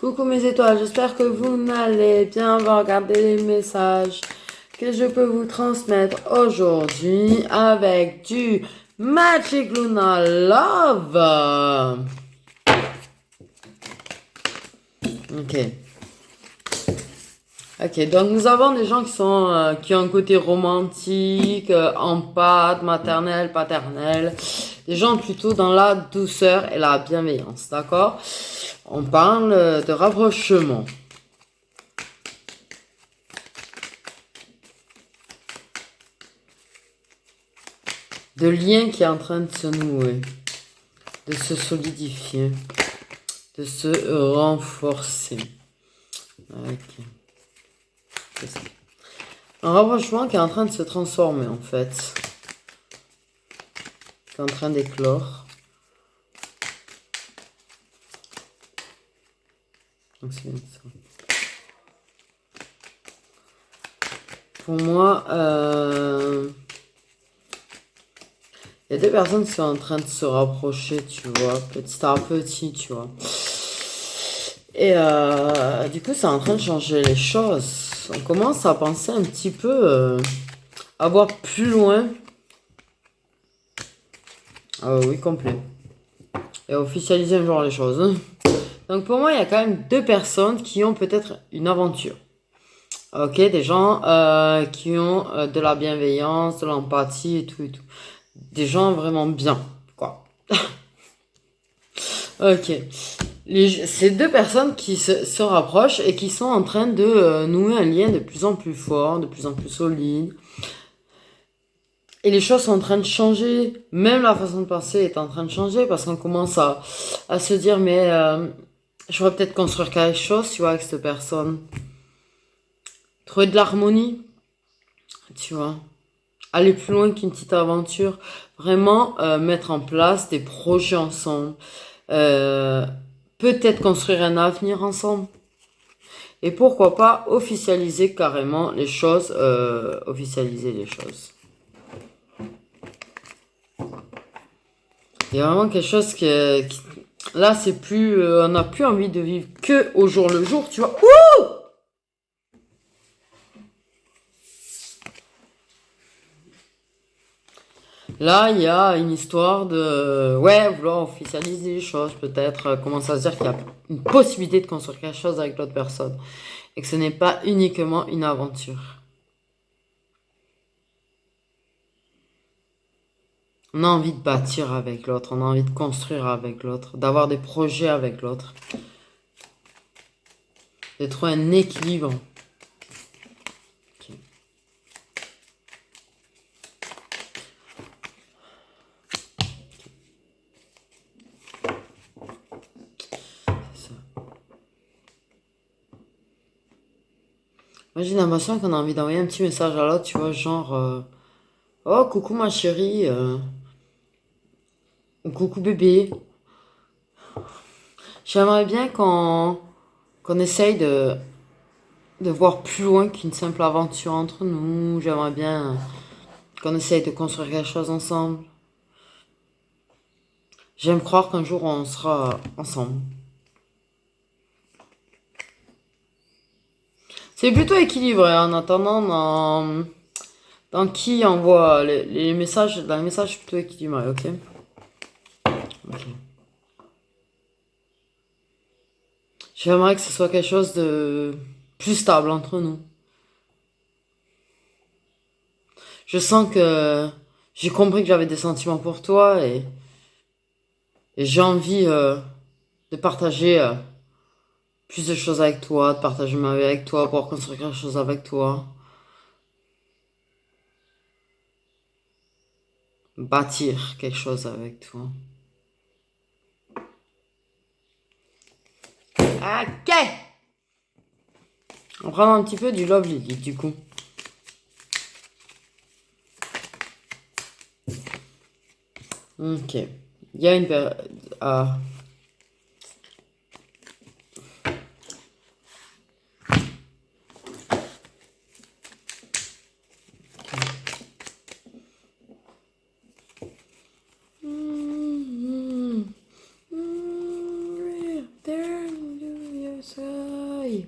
Coucou mes étoiles, j'espère que vous n'allez bien. On va regarder les messages que je peux vous transmettre aujourd'hui avec du Magic Luna Love. Ok. Ok, donc nous avons des gens qui ont un côté romantique, empathe, maternel, paternel. Des gens plutôt dans la douceur et la bienveillance, d'accord? On parle de rapprochement. De lien qui est en train de se nouer, de se solidifier, de se renforcer. Ok. C'est ça. Un rapprochement qui est en train de se transformer en fait. Qui est en train d'éclore. Donc c'est bien ça. Pour moi, il y a deux personnes qui sont en train de se rapprocher, tu vois, petit à petit, tu vois. Et du coup, c'est en train de changer les choses. On commence à penser un petit peu à voir plus loin. Ah oui, complet. Et à officialiser un jour les choses. Donc pour moi, il y a quand même deux personnes qui ont peut-être une aventure. Ok, des gens qui ont de la bienveillance, de l'empathie et tout et tout. Des gens vraiment bien, quoi. Ok. Ces deux personnes qui se rapprochent et qui sont en train de nouer un lien de plus en plus fort, de plus en plus solide. Et les choses sont en train de changer. Même la façon de penser est en train de changer parce qu'on commence à se dire, mais je pourrais peut-être construire quelque chose, tu vois, avec cette personne. Trouver de l'harmonie, tu vois. Aller plus loin qu'une petite aventure. Vraiment mettre en place des projets ensemble. Euh, Peut-être construire un avenir ensemble. Et pourquoi pas officialiser carrément les choses. Officialiser les choses. Il y a vraiment quelque chose là, c'est plus... on n'a plus envie de vivre que au jour le jour, tu vois. Ouh! Là, il y a une histoire de... Ouais, vouloir officialiser les choses, peut-être. Commencer à se dire qu'il y a une possibilité de construire quelque chose avec l'autre personne. Et que ce n'est pas uniquement une aventure. On a envie de bâtir avec l'autre, on a envie de construire avec l'autre, d'avoir des projets avec l'autre. De trouver un équilibre. Ok. C'est ça. Moi, j'ai l'impression qu'on a envie d'envoyer un petit message à l'autre, tu vois, genre... oh, coucou ma chérie. Ou coucou bébé. J'aimerais bien qu'on essaye de voir plus loin qu'une simple aventure entre nous. J'aimerais bien qu'on essaye de construire quelque chose ensemble. J'aime croire qu'un jour on sera ensemble. C'est plutôt équilibré en attendant dans qui envoie les messages. Dans les messages, c'est plutôt équilibré, ok? Ok. J'aimerais que ce soit quelque chose de plus stable entre nous. Je sens que j'ai compris que j'avais des sentiments pour toi et j'ai envie de partager plus de choses avec toi, de partager ma vie avec toi, pour construire quelque chose avec toi, bâtir quelque chose avec toi. Ok. On prend un petit peu du Love Lily du coup. Ok. Il y a une ah. soleil.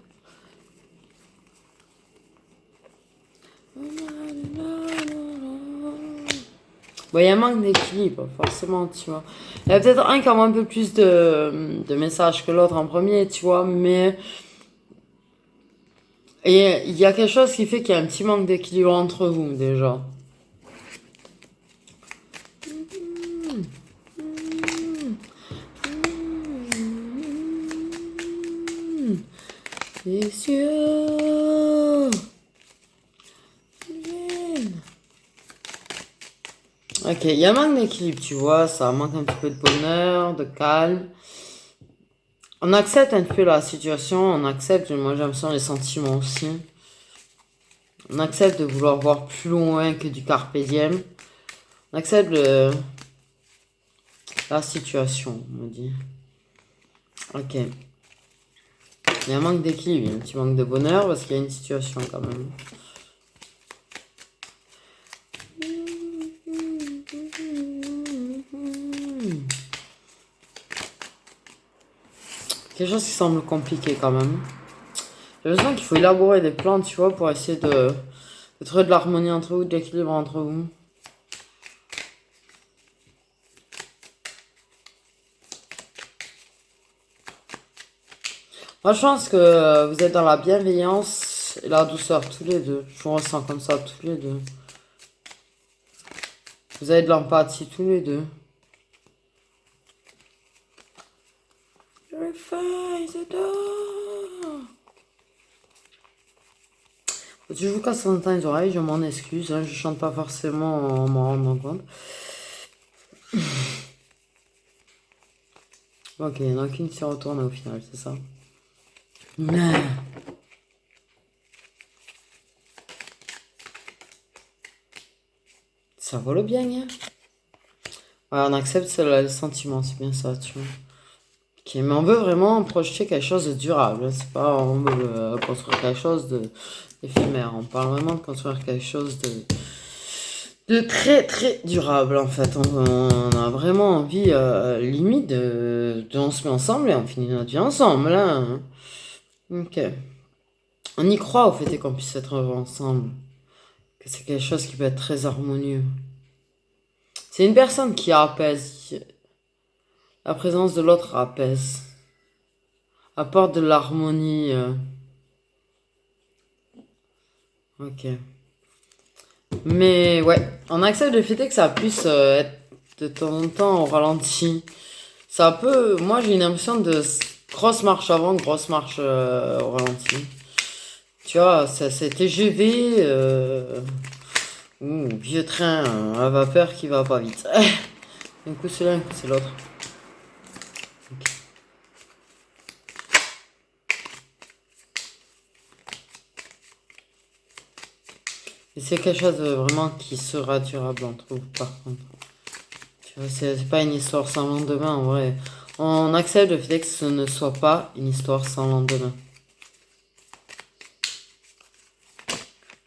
Bon, il y a un manque d'équilibre, forcément, tu vois. Il y a peut-être un qui a un peu plus de messages que l'autre en premier, tu vois, mais et il y a quelque chose qui fait qu'il y a un petit manque d'équilibre entre vous, déjà. Les yeux. Ok, il y a un manque d'équilibre, tu vois, ça manque un petit peu de bonheur, de calme. On accepte un peu la situation, on accepte, moi j'ai l'impression, les sentiments aussi. On accepte de vouloir voir plus loin que du carpe diem. On accepte la situation, on me dit. Ok. Il y a un manque d'équilibre, il y a un petit manque de bonheur parce qu'il y a une situation quand même. Quelque chose qui semble compliqué quand même. J'ai l'impression qu'il faut élaborer des plans, tu vois, pour essayer de trouver de l'harmonie entre vous, de l'équilibre entre vous. Moi, je pense que vous êtes dans la bienveillance et la douceur, tous les deux. Je vous ressens comme ça, tous les deux. Vous avez de l'empathie, tous les deux. Purify the door. Si je vous casse un temps les oreilles, je m'en excuse. Hein, je chante pas forcément en m'en rendant compte. Ok, il n'y en a qu'une qui se retourne au final, c'est ça. Ça vole bien, hein. Ouais, on accepte le sentiment, c'est bien ça, tu vois. Ok, mais on veut vraiment projeter quelque chose de durable. C'est pas on veut construire quelque chose d'éphémère. On parle vraiment de construire quelque chose de très très durable en fait. On a vraiment envie, limite, on se met ensemble et on finit notre vie ensemble. Là, hein. Ok. On y croit au fait qu'on puisse être ensemble. Que c'est quelque chose qui peut être très harmonieux. C'est une personne qui apaise. La présence de l'autre apaise. Apporte de l'harmonie. Ok. Mais ouais, on accepte le fait que ça puisse être de temps en temps au ralenti. Ça peut. Moi j'ai une impression de grosse marche avant, grosse marche au ralenti. Tu vois, c'est TGV ou vieux train à vapeur qui va pas vite. Un coup c'est l'un, un coup c'est l'autre. Ok. Et c'est quelque chose de vraiment qui sera durable entre vous, par contre. Tu vois, c'est pas une histoire sans lendemain, en vrai. On accepte le fait que ce ne soit pas une histoire sans lendemain.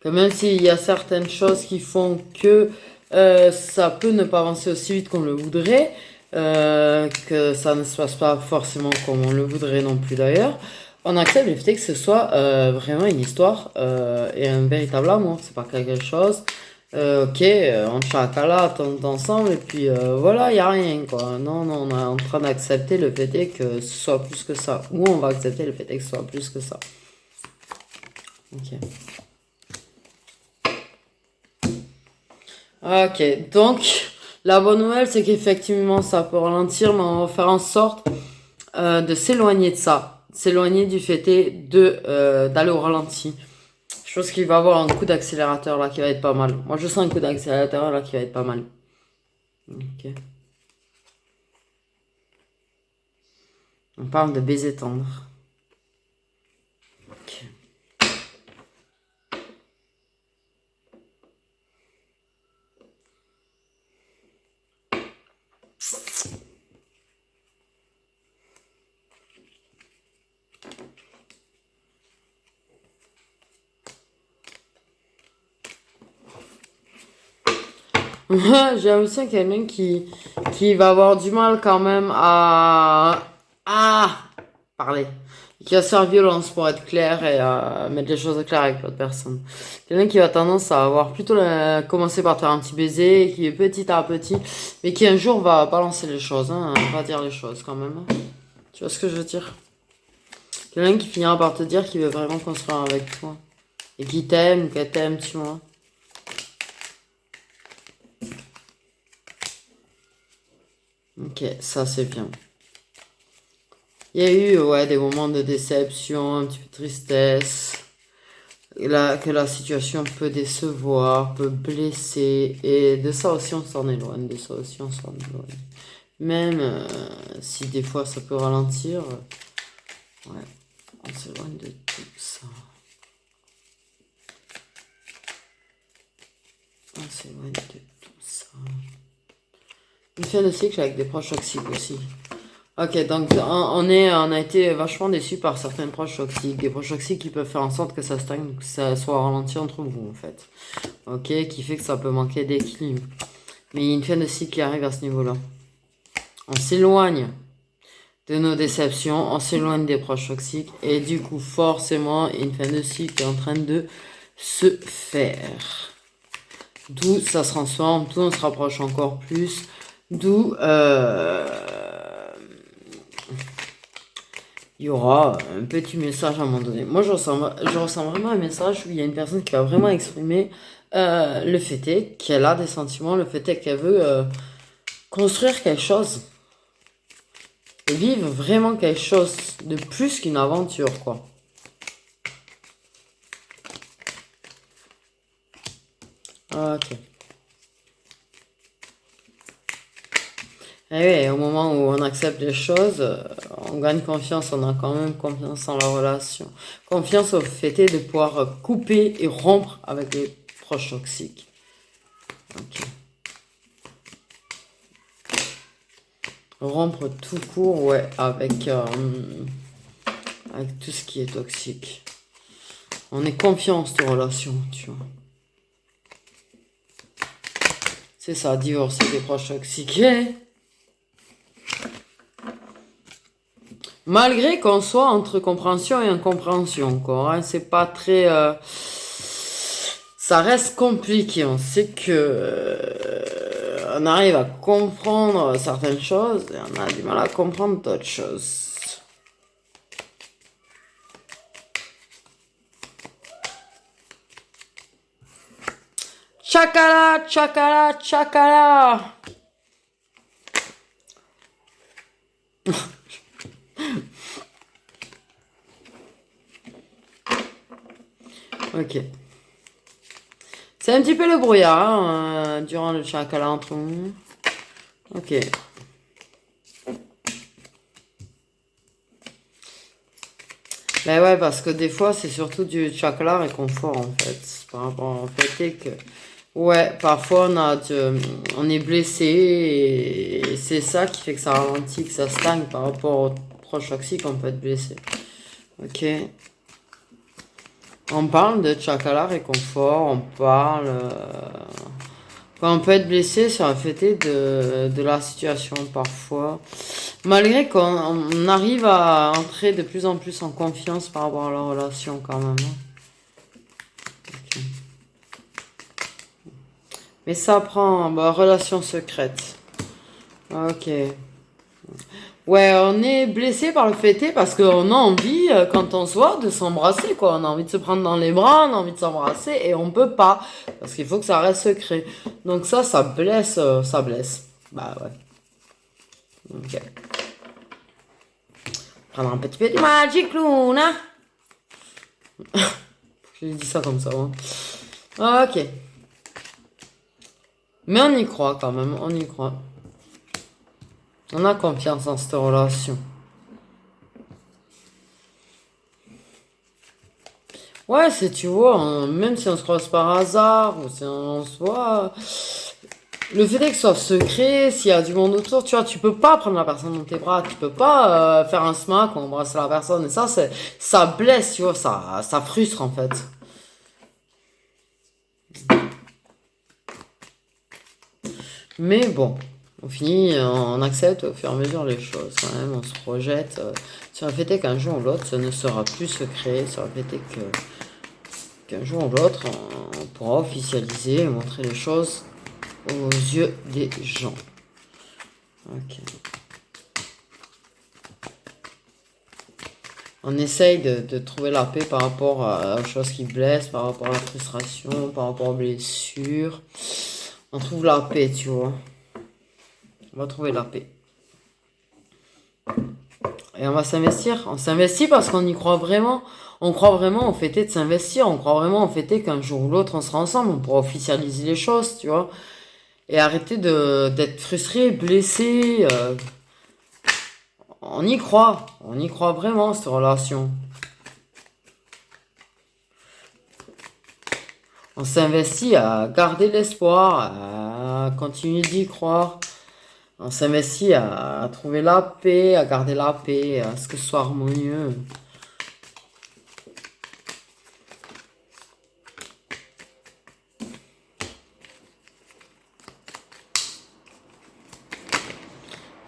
Que même s'il y a certaines choses qui font que ça peut ne pas avancer aussi vite qu'on le voudrait, que ça ne se passe pas forcément comme on le voudrait non plus d'ailleurs, on accepte le fait que ce soit vraiment une histoire et un véritable amour. C'est pas quelque chose. Ok, on chacala, attend ensemble et puis voilà, il n'y a rien quoi. Non, non, on est en train d'accepter le fait est que ce soit plus que ça. Ou on va accepter le fait est que ce soit plus que ça. Ok. Ok, donc la bonne nouvelle c'est qu'effectivement ça peut ralentir, mais on va faire en sorte de s'éloigner de ça. S'éloigner du fait est d'aller au ralenti. Je pense qu'il va y avoir un coup d'accélérateur là qui va être pas mal. Moi je sens un coup d'accélérateur là qui va être pas mal. Ok. On parle de baiser tendre. Ok. J'ai l'impression qu'il y a quelqu'un qui va avoir du mal quand même à parler. qui va se faire violence pour être clair et mettre les choses claires avec l'autre personne. Quelqu'un qui a tendance à avoir plutôt commencer par faire un petit baiser, qui est petit à petit, mais qui un jour va balancer les choses, hein, va dire les choses quand même. Tu vois ce que je veux dire? Quelqu'un qui finira par te dire qu'il veut vraiment construire avec toi. Et qui t'aime ou qu'elle t'aime, tu vois. Ok, ça c'est bien. Il y a eu des moments de déception, un petit peu de tristesse. Que la situation peut décevoir, peut blesser. Et de ça aussi on s'en éloigne. De ça aussi on s'en éloigne. Même si des fois ça peut ralentir. Ouais, on s'éloigne de tout ça. On s'éloigne de tout ça. Une fin de cycle avec des proches toxiques aussi. Ok, donc on a été vachement déçus par certaines proches toxiques. Des proches toxiques qui peuvent faire en sorte que ça stagne, que ça soit ralenti entre vous en fait. Ok, qui fait que ça peut manquer d'équilibre. Mais il y a une fin de cycle qui arrive à ce niveau-là. On s'éloigne de nos déceptions, on s'éloigne des proches toxiques. Et du coup, forcément, une fin de cycle est en train de se faire. D'où ça se transforme, d'où on se rapproche encore plus. D'où il y aura un petit message à un moment donné. Moi, je ressens vraiment un message où il y a une personne qui va vraiment exprimer le fait est qu'elle a des sentiments, le fait est qu'elle veut construire quelque chose et vivre vraiment quelque chose de plus qu'une aventure, quoi. Ok. Et oui, au moment où on accepte les choses, on gagne confiance, on a quand même confiance en la relation. Confiance au fait de pouvoir couper et rompre avec les proches toxiques. Ok. Rompre tout court, ouais, avec tout ce qui est toxique. On est confiant en cette relation, tu vois. C'est ça, divorcer des proches toxiques. Malgré qu'on soit entre compréhension et incompréhension, quoi. Hein, c'est pas très... ça reste compliqué. On sait que... on arrive à comprendre certaines choses et on a du mal à comprendre d'autres choses. Chakala, chakala, chakala. Ok. C'est un petit peu le brouillard durant le chakala entre nous. Ok. Ben ouais, parce que des fois, c'est surtout du chakala réconfort, en fait. Par rapport au fait que... Ouais, parfois, on est blessé et c'est ça qui fait que ça ralentit, que ça stagne par rapport aux proches toxiques, on peut être blessé. Ok. On parle de chakala réconfort, on parle... quand on peut être blessé, ça fait de la situation parfois. Malgré qu'on arrive à entrer de plus en plus en confiance par rapport à la relation quand même. Okay. Mais ça prend... relation secrète. Ok. Ouais, on est blessé par le fait parce qu'on a envie, quand on se voit, de s'embrasser, quoi. On a envie de se prendre dans les bras, on a envie de s'embrasser et on peut pas. Parce qu'il faut que ça reste secret. Donc ça blesse, ça blesse. Bah ouais. Ok. Prendre un petit peu de Magic Luna. J'ai dit ça comme ça, hein. Ok. Mais on y croit quand même, on y croit. On a confiance en cette relation. Ouais, c'est, tu vois, même si on se croise par hasard, ou si on se voit, le fait est que ce soit secret, s'il y a du monde autour, tu vois, tu peux pas prendre la personne dans tes bras, tu peux pas faire un smack ou embrasser la personne, et ça blesse, tu vois, ça frustre en fait. Mais bon, On finit, on accepte au fur et à mesure les choses quand même, on se projette sur le fait qu'un jour ou l'autre, ce ne sera plus secret, sur le fait qu'un jour ou l'autre, on pourra officialiser et montrer les choses aux yeux des gens. Ok. On essaye de trouver la paix par rapport aux choses qui blessent, par rapport à la frustration, par rapport aux blessures. On trouve la paix, tu vois. On va trouver la paix. Et on va s'investir. On s'investit parce qu'on y croit vraiment. On croit vraiment au fait de s'investir. On croit vraiment au fait qu'un jour ou l'autre, on sera ensemble. On pourra officialiser les choses, tu vois. Et arrêter d'être frustré, blessé. On y croit. On y croit vraiment, cette relation. On s'investit à garder l'espoir, à continuer d'y croire. On s'investit à trouver la paix, à garder la paix, à ce que ce soit harmonieux.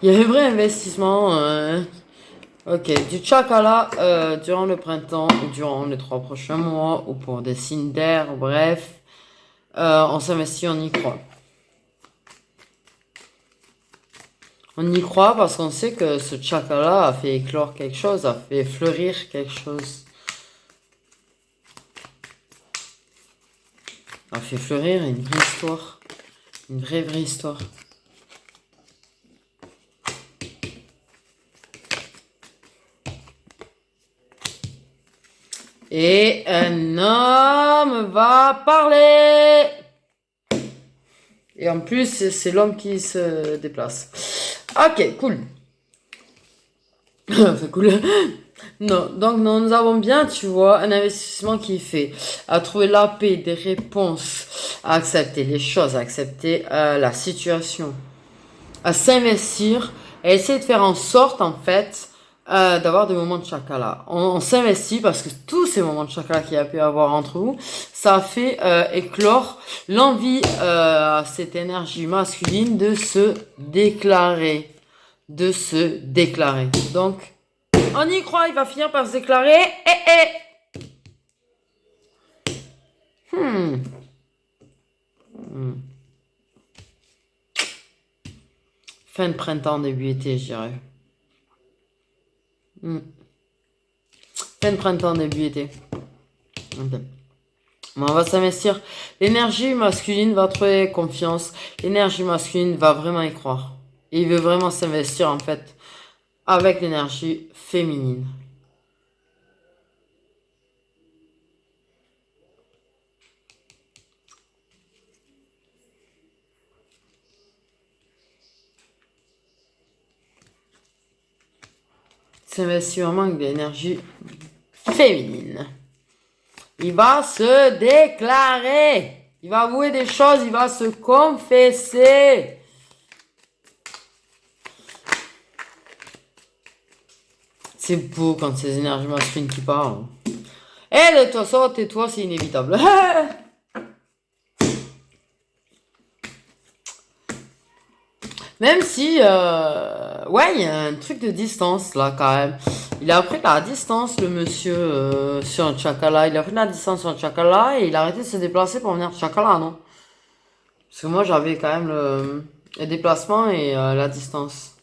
Il y a un vrai investissement. Ok, du chakala durant le printemps, ou durant les 3 prochains mois, ou pour des signes d'air, bref. On s'investit, on y croit. On y croit parce qu'on sait que ce chakra-là a fait éclore quelque chose, a fait fleurir quelque chose. A fait fleurir une vraie histoire. Une vraie histoire. Et un homme va parler. Et en plus, c'est l'homme qui se déplace. Ok, cool. C'est cool. Non, donc nous avons bien, tu vois, un investissement qui fait à trouver la paix, des réponses, à accepter les choses, à accepter la situation, à s'investir, à essayer de faire en sorte, en fait, d'avoir des moments de chakala. On s'investit parce que tous ces moments de chakala qu'il y a pu avoir entre vous, ça a fait éclore l'envie à cette énergie masculine de se déclarer. Donc, on y croit, il va finir par se déclarer. Fin de printemps, début été, je dirais. Fin de printemps, début été. Okay. Bon, on va s'investir. L'énergie masculine va trouver confiance. L'énergie masculine va vraiment y croire. Et il veut vraiment s'investir, en fait, avec l'énergie féminine. S'investir vraiment avec l'énergie féminine. Il va se déclarer. Il va avouer des choses. Il va se confesser. C'est beau quand c'est les énergies masculines qui parlent. Et de toute façon, tais-toi, c'est inévitable. Même si, ouais, il y a un truc de distance là quand même. Il a pris de la distance, le monsieur, sur un chakala. Il a pris de la distance sur un chakala et il a arrêté de se déplacer pour venir chakala, non? Parce que moi, j'avais quand même le déplacement et la distance.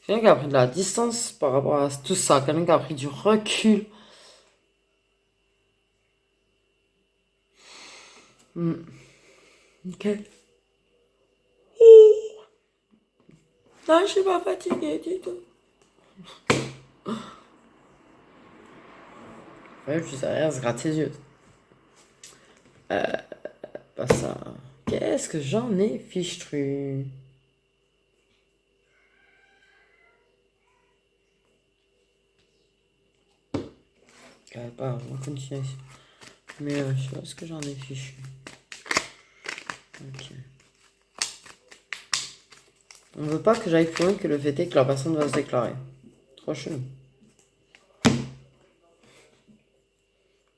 Quelqu'un qui a pris de la distance par rapport à tout ça. Quelqu'un qui a pris du recul. Ok. Non, je suis pas fatiguée du tout. Ouais, je sais rien, se gratter les yeux. Pas ça. Qu'est-ce que j'en ai fichu? Pas, on continue. Mais je sais pas ce que j'en ai fichu. Ok. On veut pas que j'aille plus loin que le fait est que la personne va se déclarer. Trop chelou.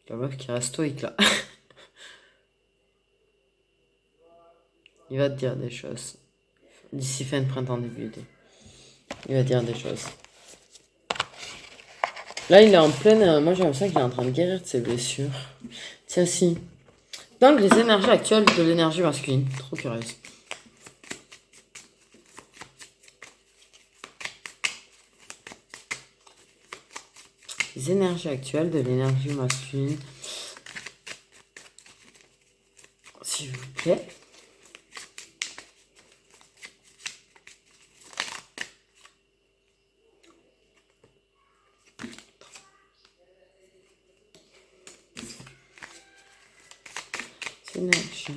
La meuf qui reste stoïque là. Il va te dire des choses. D'ici fin de printemps, début été. Il va te dire des choses. Là, il est en pleine... moi, j'ai l'impression qu'il est en train de guérir de ses blessures. Tiens, si. Donc, les énergies actuelles de l'énergie masculine. Trop curieuse. Les énergies actuelles de l'énergie masculine. S'il vous plaît. Énergie.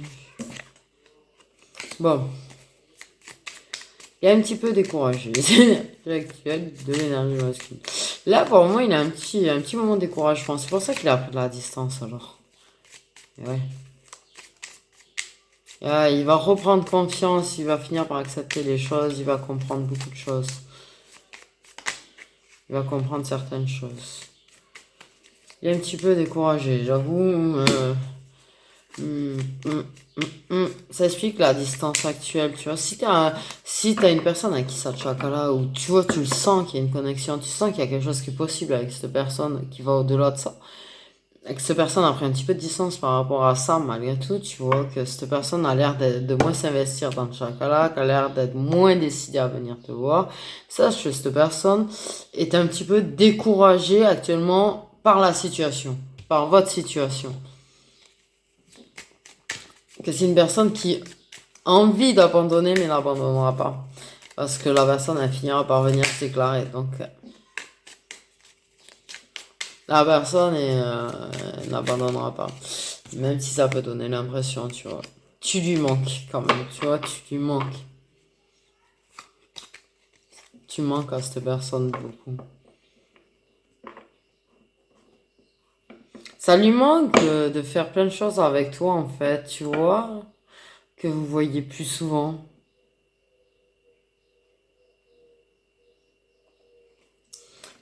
Bon. Il est un petit peu découragé. Les énergies actuelles de l'énergie masculine. Là, pour moi, il a un petit moment de découragement. C'est pour ça qu'il a pris de la distance, alors. Et ouais. Ah, il va reprendre confiance, il va finir par accepter les choses, il va comprendre beaucoup de choses. Il va comprendre certaines choses. Il est un petit peu découragé, j'avoue. Ça explique la distance actuelle, tu vois. Si t'as une personne avec qui ça te chakala, ou tu vois, tu le sens qu'il y a une connexion, tu sens qu'il y a quelque chose qui est possible avec cette personne qui va au-delà de ça. Et que cette personne a pris un petit peu de distance par rapport à ça, malgré tout, tu vois que cette personne a l'air de moins s'investir dans le chakra, qu'elle a l'air d'être moins décidée à venir te voir. Sache que cette personne est un petit peu découragée actuellement par la situation, par votre situation. Que c'est une personne qui a envie d'abandonner, mais n'abandonnera pas. Parce que la personne, elle finira par venir se déclarer. Donc, la personne n'abandonnera pas. Même si ça peut donner l'impression, tu vois. Tu lui manques quand même, tu vois, tu lui manques. Tu manques à cette personne beaucoup. Ça lui manque de faire plein de choses avec toi, en fait, tu vois, que vous voyez plus souvent.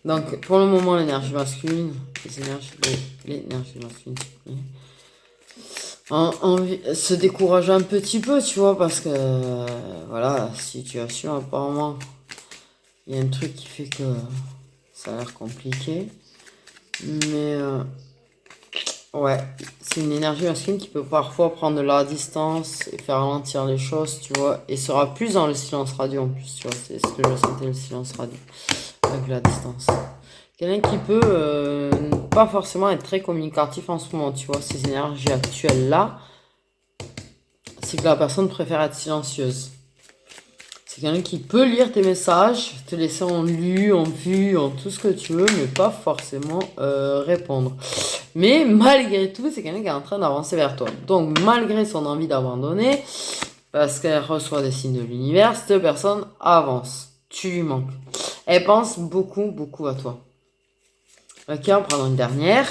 Donc, pour le moment, l'énergie masculine, l'énergie masculine, se décourage un petit peu, tu vois, parce que, voilà, la situation, apparemment, il y a un truc qui fait que ça a l'air compliqué. Mais, ouais, c'est une énergie masculine qui peut parfois prendre de la distance et faire ralentir les choses, tu vois, et sera plus dans le silence radio en plus, tu vois, c'est ce que je sentais, le silence radio, avec la distance. Quelqu'un qui peut pas forcément être très communicatif en ce moment, tu vois, ces énergies actuelles-là, c'est que la personne préfère être silencieuse. C'est quelqu'un qui peut lire tes messages, te laisser en lu, en vu, en tout ce que tu veux, mais pas forcément répondre. Mais malgré tout, c'est quelqu'un qui est en train d'avancer vers toi. Donc malgré son envie d'abandonner, parce qu'elle reçoit des signes de l'univers, cette personne avance. Tu lui manques. Elle pense beaucoup, beaucoup à toi. Ok, on prend une dernière.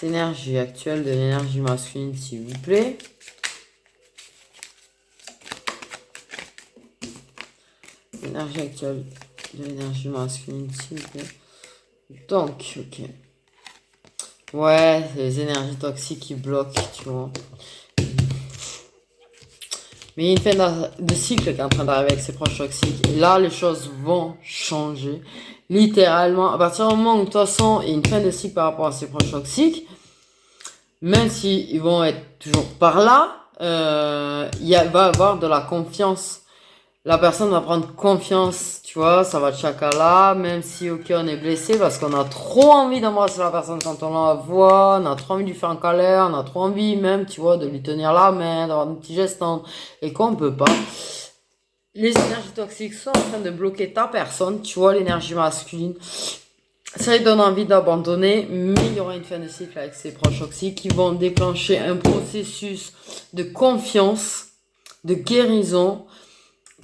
L'énergie actuelle de l'énergie masculine, s'il vous plaît. L'énergie actuelle de l'énergie masculine, s'il vous plaît. Donc, ok. Ouais, les énergies toxiques qui bloquent, tu vois. Mais il y a une fin de cycle qui est en train d'arriver avec ces proches toxiques. Et là, les choses vont changer. Littéralement, à partir du moment où, de toute façon, il y a une fin de cycle par rapport à ces proches toxiques, même s'ils vont être toujours par là, va avoir de la confiance. La personne va prendre confiance, tu vois, ça va chakala, même si, ok, on est blessé parce qu'on a trop envie d'embrasser la personne quand on la voit, on a trop envie de lui faire un câlin, on a trop envie même, tu vois, de lui tenir la main, d'avoir un petit geste et qu'on peut pas. Les énergies toxiques sont en train de bloquer ta personne, tu vois, l'énergie masculine. Ça lui donne envie d'abandonner, mais il y aura une fin de cycle avec ces proches toxiques qui vont déclencher un processus de confiance, de guérison,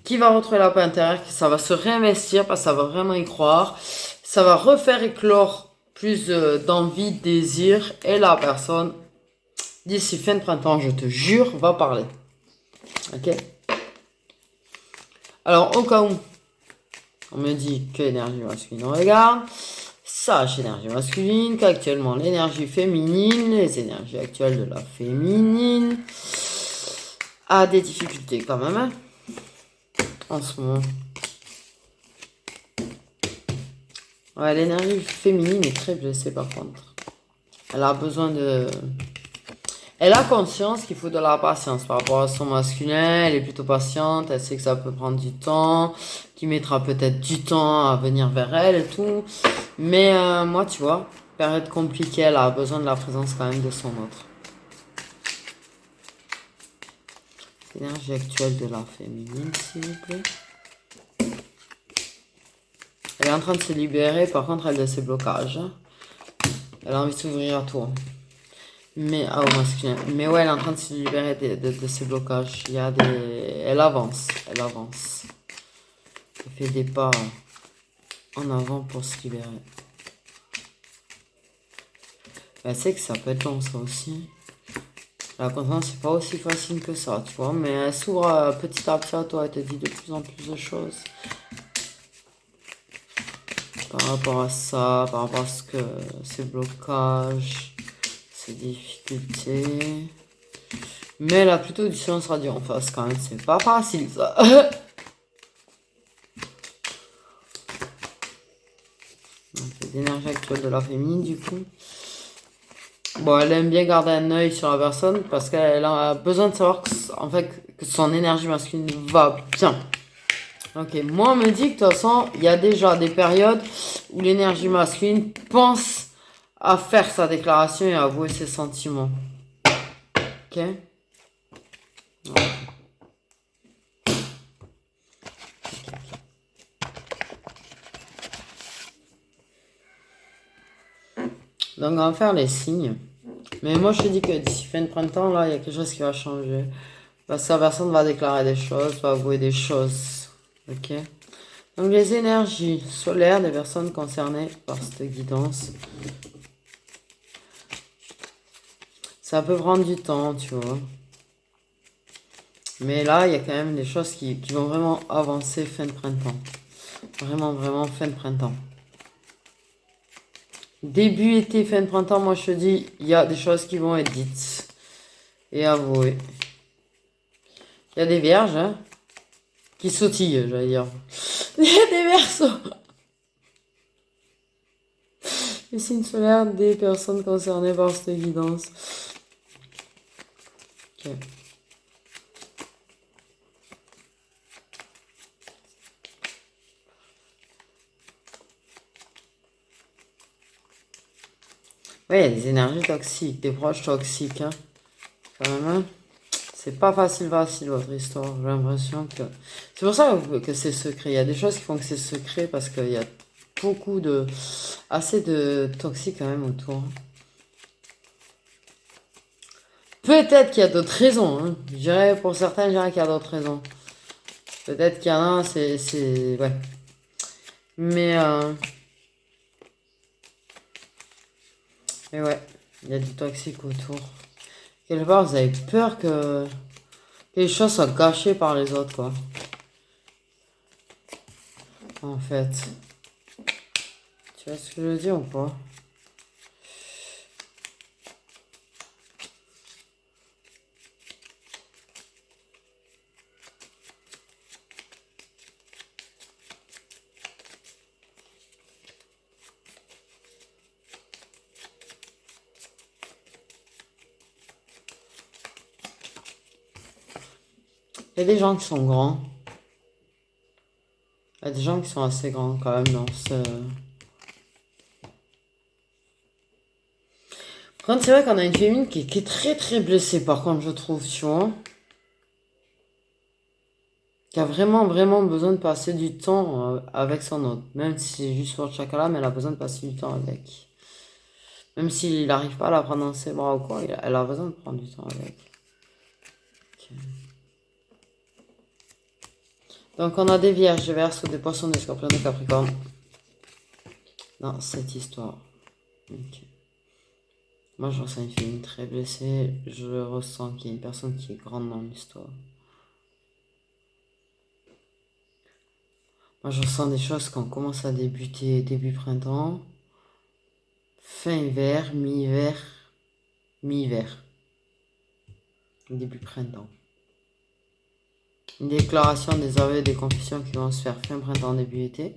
qui va retrouver la paix intérieure, ça va se réinvestir parce que ça va vraiment y croire. Ça va refaire éclore plus d'envie, de désir. Et la personne, d'ici fin de printemps, je te jure, va parler. Ok? Alors, au cas où on me dit que l'énergie masculine, on regarde. Sache, énergie masculine, qu'actuellement l'énergie féminine, les énergies actuelles de la féminine, a des difficultés quand même, hein, en ce moment. Ouais, l'énergie féminine est très blessée par contre. Elle a besoin de... Elle a conscience qu'il faut de la patience par rapport à son masculin. Elle est plutôt patiente. Elle sait que ça peut prendre du temps. Qu'il mettra peut-être du temps à venir vers elle et tout. Mais moi, tu vois, période compliquée, elle a besoin de la présence quand même de son autre. L'énergie actuelle de la féminine, s'il vous plaît. Elle est en train de se libérer, par contre, elle a ses blocages. Elle a envie de s'ouvrir à tout. Mais, au masculin. Mais ouais, elle est en train de se libérer de ses blocages. Il y a des... Elle avance. Elle avance. Elle fait des pas en avant pour se libérer. Elle sait que ça peut être long, ça aussi. La conscience, c'est pas aussi facile que ça, tu vois. Mais elle s'ouvre petit à petit à toi. Elle te dit de plus en plus de choses. Par rapport à ça, par rapport à ce que... Ces blocages, ces difficultés... Mais elle a plutôt du silence radio en face quand même, c'est pas facile ça. L'énergie actuelle de la féminine du coup. Bon, elle aime bien garder un œil sur la personne parce qu'elle a besoin de savoir que, en fait, que son énergie masculine va bien. Ok, moi on me dit que de toute façon, il y a déjà des périodes où l'énergie masculine pense à faire sa déclaration et à avouer ses sentiments. Ok. Ouais. Donc on va faire les signes. Mais moi je te dis que d'ici fin de printemps, là, il y a quelque chose qui va changer. Parce que la personne va déclarer des choses, va avouer des choses. Ok. Donc les énergies solaires des personnes concernées par cette guidance. Ça peut prendre du temps, tu vois. Mais là, il y a quand même des choses qui vont vraiment avancer fin de printemps. Vraiment, vraiment fin de printemps. Début été, fin de printemps, moi je te dis, il y a des choses qui vont être dites et avouées. Il y a des vierges, hein, qui sautillent, j'allais dire. Il y a des versos. Les signes solaires des personnes concernées par cette guidance. Ok. Ouais, il y a des énergies toxiques, des proches toxiques, hein. Quand même, hein. C'est pas facile votre histoire. J'ai l'impression que... C'est pour ça que c'est secret. Il y a des choses qui font que c'est secret parce qu'il y a beaucoup de... Assez de toxiques quand même autour. Peut-être qu'il y a d'autres raisons, hein. Je dirais, pour certains, je dirais qu'il y a d'autres raisons. Peut-être qu'il y en a, c'est... Ouais. Mais... Mais ouais, il y a du toxique autour. Quelque part, vous avez peur que les choses soient gâchées par les autres, quoi. En fait. Tu vois ce que je veux dire ou pas? Il y a des gens qui sont grands. Il y a des gens qui sont assez grands quand même dans ce... Par contre, c'est vrai qu'on a une féminine qui est très très blessée, par contre, je trouve, tu vois. Qui a vraiment vraiment besoin de passer du temps avec son autre. Même si c'est juste pour le chakra, mais elle a besoin de passer du temps avec. Même s'il n'arrive pas à la prendre dans ses bras ou quoi, elle a besoin de prendre du temps avec. Ok. Donc on a des vierges, des verseaux, des poissons, des scorpions, des capricornes. Dans cette histoire. Ok. Moi je ressens une féminine très blessée. Je ressens qu'il y a une personne qui est grande dans l'histoire. Moi je ressens des choses quand on commence à débuter début printemps. fin hiver, mi-hiver, mi-hiver, début printemps. Une déclaration des aveux et des confessions qui vont se faire fin printemps, début été.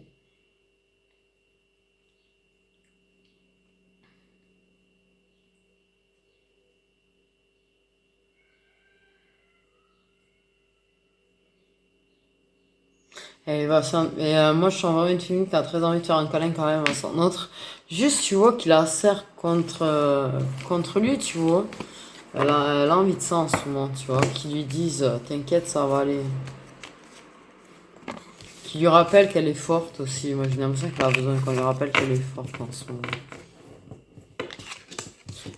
Et, moi, je suis vraiment une fille qui a très envie de faire un câlin quand même à son autre. Juste, tu vois, qu'il a serre contre lui, tu vois. Elle a envie de ça en ce moment, tu vois. Qui lui disent, t'inquiète, ça va aller. Qui lui rappelle qu'elle est forte aussi. Moi, j'ai l'impression qu'elle a besoin qu'on lui rappelle qu'elle est forte en ce moment.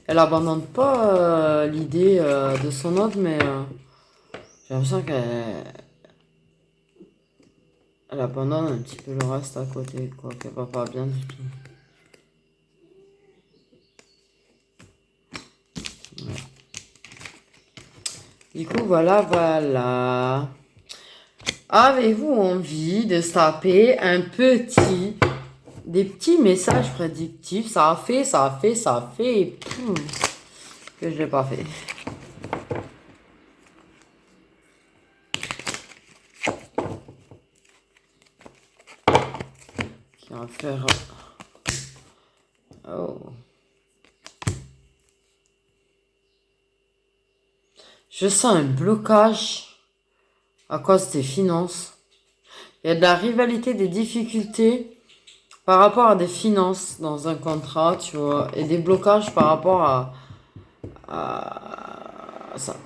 Elle abandonne pas l'idée de son autre, mais j'ai l'impression qu'elle abandonne un petit peu le reste à côté, quoi. Qu'elle va pas bien du tout. Ouais. Du coup, voilà. Avez-vous envie de se taper des petits messages prédictifs? Ça a fait, et que je l'ai pas fait. Qui va faire... Oh. Je sens un blocage à cause des finances. Il y a de la rivalité, des difficultés par rapport à des finances dans un contrat, tu vois, et des blocages par rapport à ça.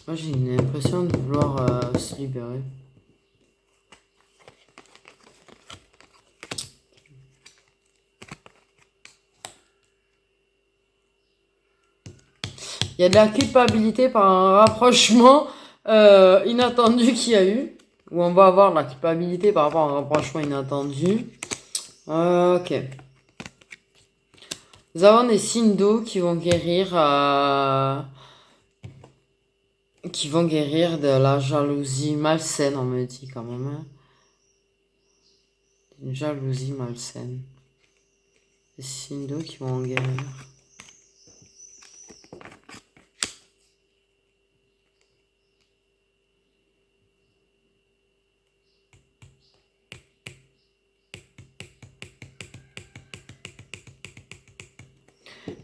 Moi, j'ai une impression de vouloir se libérer. Il y a de la culpabilité par un rapprochement inattendu qu'il y a eu. Ou on va avoir de la culpabilité par rapport à un rapprochement inattendu. Ok. Nous avons des signes d'eau qui vont guérir de la jalousie malsaine, on me dit quand même. Hein. Une jalousie malsaine. Des signes d'eau qui vont en guérir.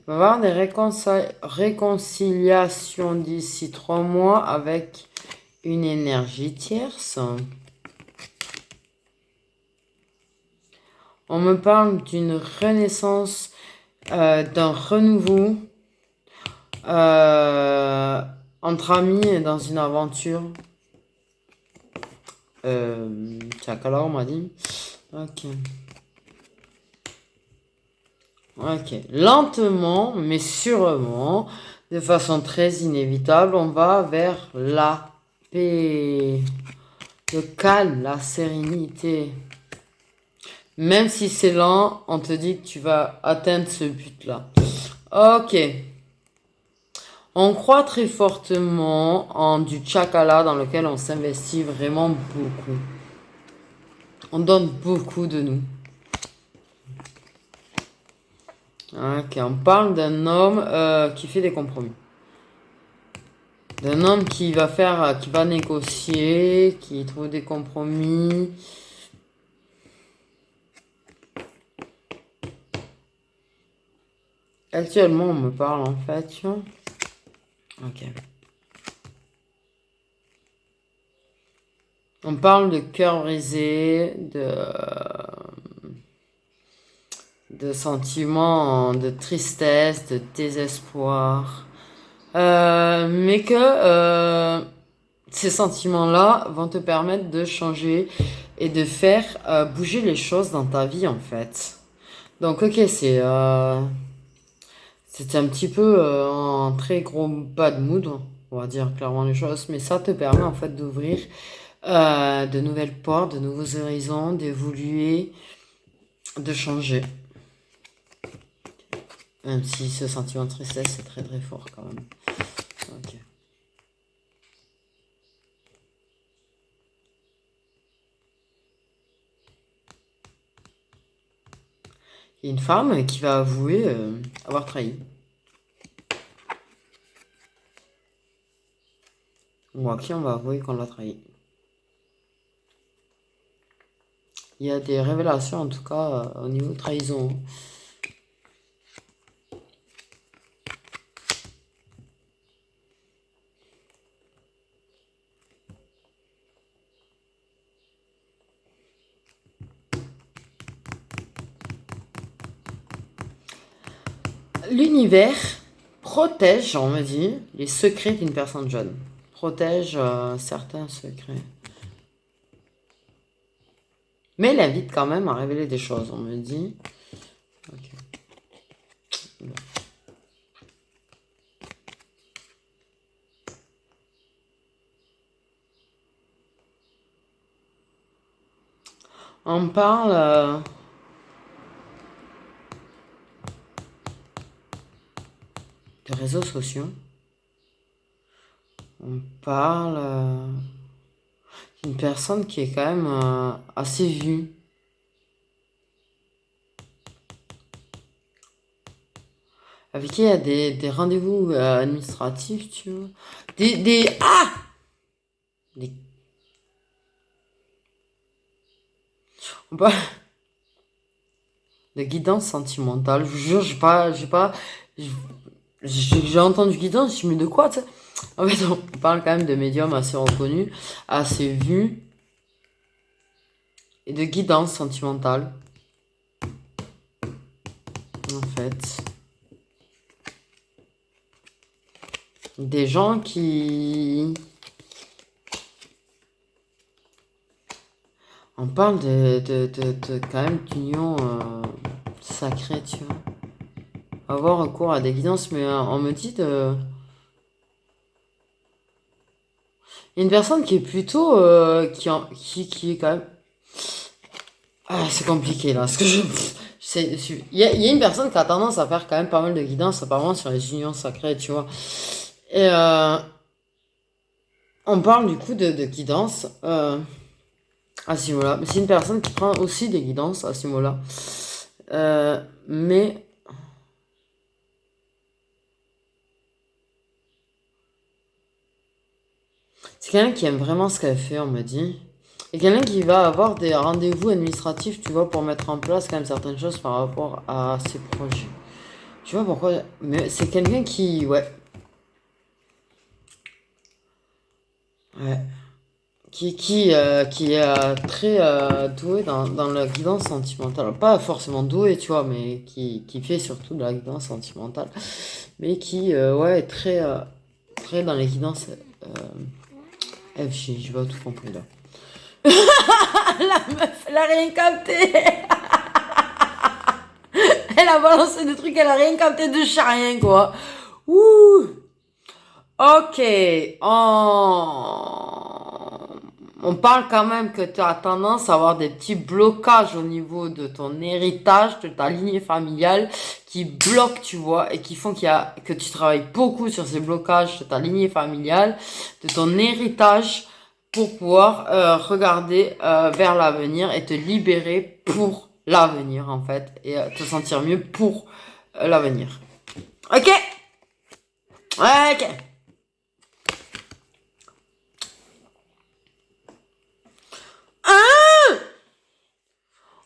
On va avoir des réconciliations d'ici 3 mois avec une énergie tierce. On me parle d'une renaissance, d'un renouveau entre amis et dans une aventure. Chakala, on m'a dit. Ok. Ok. Lentement, mais sûrement, de façon très inévitable, on va vers la paix, le calme, la sérénité. Même si c'est lent, on te dit que tu vas atteindre ce but-là. Ok. On croit très fortement en du chakala dans lequel on s'investit vraiment beaucoup. On donne beaucoup de nous. Ok, on parle d'un homme qui fait des compromis. D'un homme qui va négocier, qui trouve des compromis. Actuellement, on me parle en fait, tu vois. Ok. On parle de cœur brisé, de sentiments de tristesse, de désespoir. Mais que ces sentiments-là vont te permettre de changer et de faire bouger les choses dans ta vie en fait. Donc ok, c'est un petit peu un très gros bad mood, on va dire clairement les choses, mais ça te permet en fait d'ouvrir de nouvelles portes, de nouveaux horizons, d'évoluer, de changer. Même si ce sentiment de tristesse est très très fort quand même. Ok. Et une femme qui va avouer avoir trahi. Ou à qui on va avouer qu'on l'a trahi. Il y a des révélations en tout cas au niveau de trahison. L'univers protège, on me dit, les secrets d'une personne jeune. Protège certains secrets. Mais elle invite quand même à révéler des choses, on me dit. Ok. Bon. On parle de réseaux sociaux. On parle d'une personne qui est quand même assez vue. Avec qui il y a des rendez-vous administratifs, tu vois. Des on parle de guidance sentimentale. Je vous jure, j'ai entendu guidance, je me dis de quoi, tu sais. En fait, on parle quand même de médiums assez reconnus, assez vus, et de guidance sentimentale. En fait. Des gens qui... On parle de quand même d'union sacrée, tu vois. Avoir recours à des guidances, mais on me dit de... Il y a une personne qui est plutôt... qui est quand même... Ah, c'est compliqué là, parce que il y a une personne qui a tendance à faire quand même pas mal de guidance, apparemment, sur les unions sacrées, tu vois. Et on parle du coup de guidance à ce niveau-là. Mais c'est une personne qui prend aussi des guidances à ce niveau-là. Mais c'est quelqu'un qui aime vraiment ce qu'elle fait, on me dit. Et quelqu'un qui va avoir des rendez-vous administratifs, tu vois, pour mettre en place quand même certaines choses par rapport à ses projets. Tu vois pourquoi? Mais c'est quelqu'un qui... Ouais. Ouais. Qui est très doué dans la guidance sentimentale. Pas forcément doué, tu vois, mais qui fait surtout de la guidance sentimentale. Mais qui, ouais, est très dans les guidances FG, j'ai pas tout compris là. La meuf, elle a rien capté. Elle a balancé des trucs, elle a rien capté de rien, quoi. Ouh. Ok. On parle quand même que tu as tendance à avoir des petits blocages au niveau de ton héritage, de ta lignée familiale, qui bloquent, tu vois, et qui font que tu travailles beaucoup sur ces blocages de ta lignée familiale, de ton héritage, pour pouvoir regarder vers l'avenir et te libérer pour l'avenir, en fait, et te sentir mieux pour l'avenir. Ok? Ouais, ok.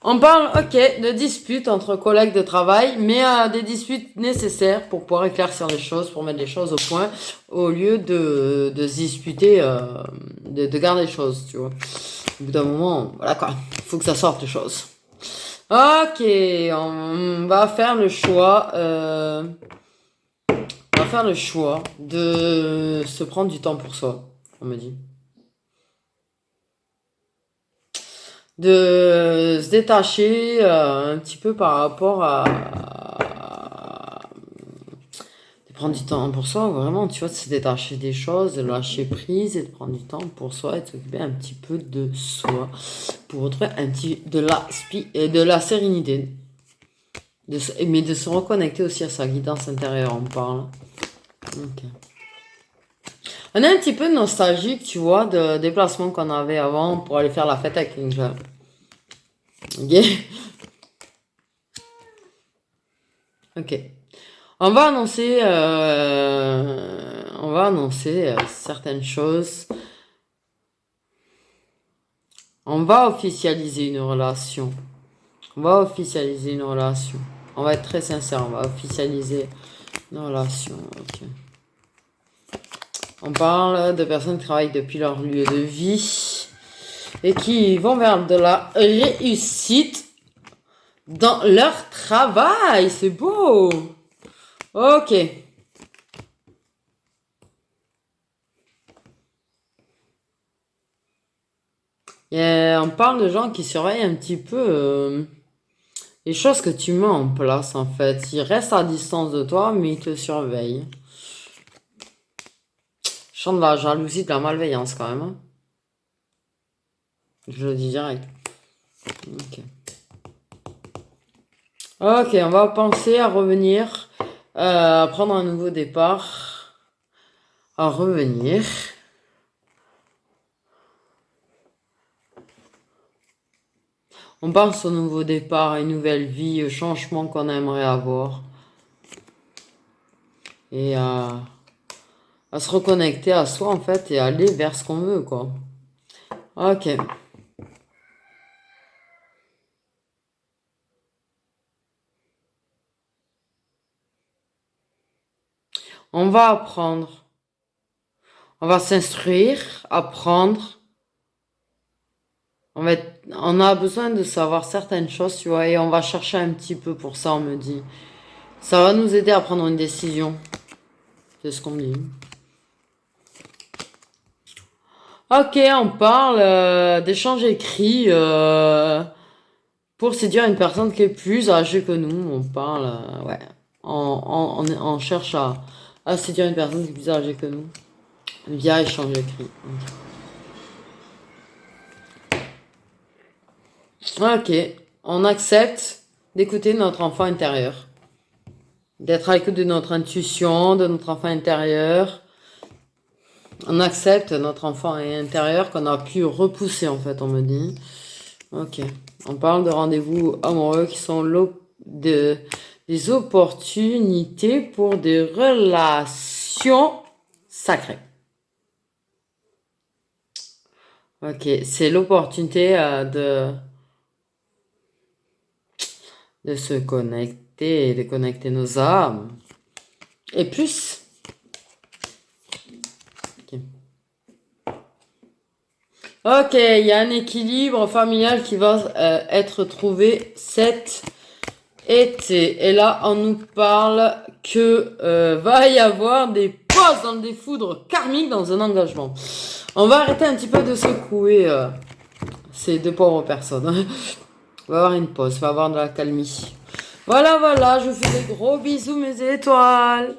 On parle, ok, de disputes entre collègues de travail, mais des disputes nécessaires pour pouvoir éclaircir les choses, pour mettre les choses au point, au lieu de se disputer, de garder les choses, tu vois. Au bout d'un moment, voilà quoi, il faut que ça sorte les choses. Ok, on va faire le choix, de se prendre du temps pour soi, on me dit. De se détacher un petit peu par rapport de prendre du temps pour soi, vraiment, tu vois, de se détacher des choses, de lâcher prise et de prendre du temps pour soi et de s'occuper un petit peu de soi pour retrouver de la sérénité, mais de se reconnecter aussi à sa guidance intérieure, on parle. Ok. On est un petit peu nostalgique, tu vois, de déplacements qu'on avait avant pour aller faire la fête avec une jeune. Ok. Ok. On va annoncer, certaines choses. On va officialiser une relation. On va officialiser une relation. On va être très sincère, on va officialiser une relation. Ok. On parle de personnes qui travaillent depuis leur lieu de vie et qui vont vers de la réussite dans leur travail. C'est beau. Ok. Et on parle de gens qui surveillent un petit peu les choses que tu mets en place, en fait. Ils restent à distance de toi, mais ils te surveillent. Je sens de la jalousie, de la malveillance quand même, hein. Je le dis direct. Ok. Ok, on va penser à revenir, à prendre un nouveau départ, à revenir. On pense au nouveau départ, à une nouvelle vie, au changement qu'on aimerait avoir. Et à se reconnecter à soi, en fait, et aller vers ce qu'on veut, quoi. Ok. On va apprendre. On va s'instruire, apprendre. On a besoin de savoir certaines choses, tu vois, et on va chercher un petit peu pour ça, on me dit. Ça va nous aider à prendre une décision. C'est ce qu'on me dit. Ok, on parle d'échanges écrits pour séduire une personne qui est plus âgée que nous. On parle, ouais. On cherche à séduire une personne qui est plus âgée que nous via échange écrit. Ok, on accepte d'écouter notre enfant intérieur, d'être à l'écoute de notre intuition, de notre enfant intérieur. On accepte notre enfant intérieur qu'on a pu repousser, en fait, on me dit. Ok. On parle de rendez-vous amoureux qui sont des opportunités pour des relations sacrées. Ok. C'est l'opportunité de se connecter et de connecter nos âmes. Et plus. Ok, il y a un équilibre familial qui va être trouvé cet été. Et là, on nous parle que va y avoir des pauses dans des foudres karmiques dans un engagement. On va arrêter un petit peu de secouer ces deux pauvres personnes. On va avoir une pause, on va avoir de la calmie. Voilà, je vous fais des gros bisous mes étoiles.